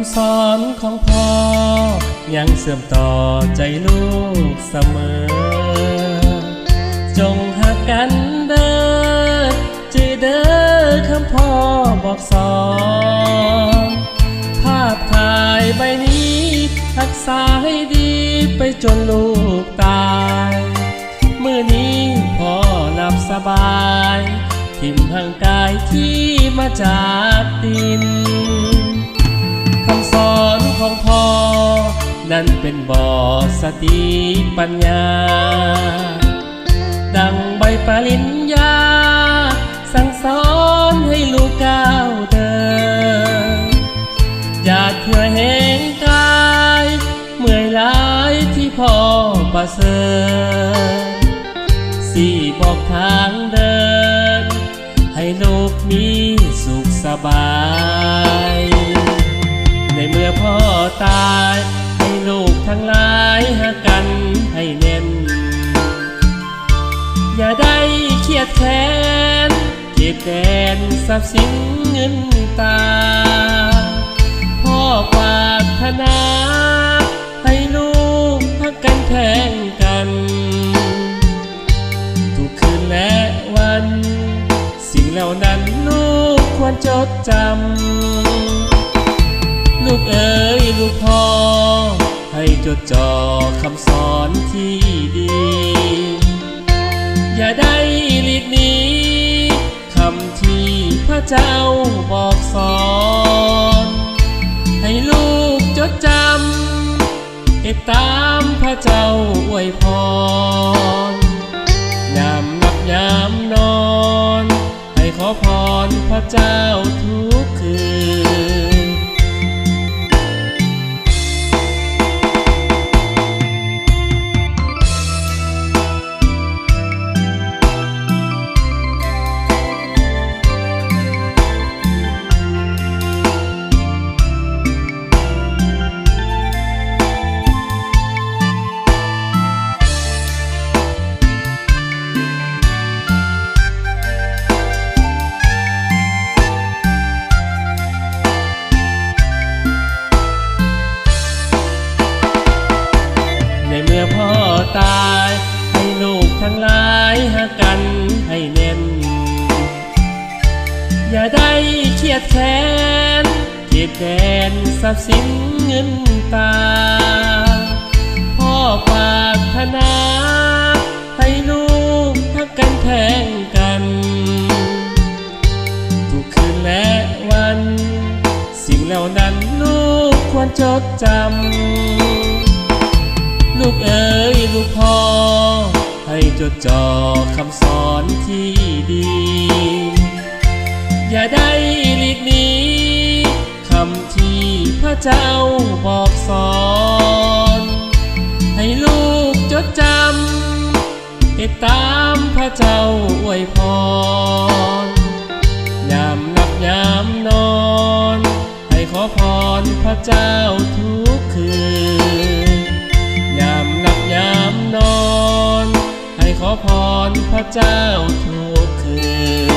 ำสอนของพ่อยังเสื่อมต่อใจลูกเสมอจงหักกันเด้อจือเด้อคำพ่อบอกสอนภาพถ่ายใบนี้รักษาให้ดีไปจนลูกตายมื้อนี้พ่อหลับสบายทิ่มห่างกายที่มาจากดินคำสอนของพ่อนั้นเป็นบ่อสติปัญญาดังใบปริญญาสั่งสอนให้ลูกก้าวเดินอย่าเถื่อแห่งกายเมื่อยล้ายที่พ่อประเสริฐสี่บอกทางเดินให้ลูกมีสุขสบายในเมื่อพ่อตายให้ลูกทั้งหลายหากันให้แน่นอย่าได้เครียดแค้นเก็บแดนทรัพย์สินเงินตาพ่อปรารถนาให้ลูกฮักกันแข่งกันทุกคืนและวันสิ่งเหล่านั้นลูกควรจดจำลูกเอ๋ยลูกพ่อให้จดจ่อคำสอนที่ดีอย่าได้หลีกหนีคำที่พระเจ้าบอกสอนให้ลูกจดจำติดตามพระเจ้าอวยพรยามหลับยามนอนให้ขอพรพระเจ้าทุกคืนเมื่อพ่อตายให้ลูกทั้งหลายหากันให้แน่นอย่าได้เครียดแค้นเก็บแดนทรัพย์สินเงินตาพ่อปรารถนาให้ลูกฮักกันแข่งกันทุกคืนและวันสิ่งเหล่านั้นลูกควรจดจำลูกเอ๋ยลูกพ่อให้จดจ่อคำสอนที่ดีอย่าได้หลีกหนีคำที่พระเจ้าบอกสอนให้ลูกจดจำติดตามพระเจ้าอวยพรยามหลับยามนอนให้ขอพรพระเจ้าทุกคืนยามหลับยามนอนให้ขอพรพระเจ้าทุกคืน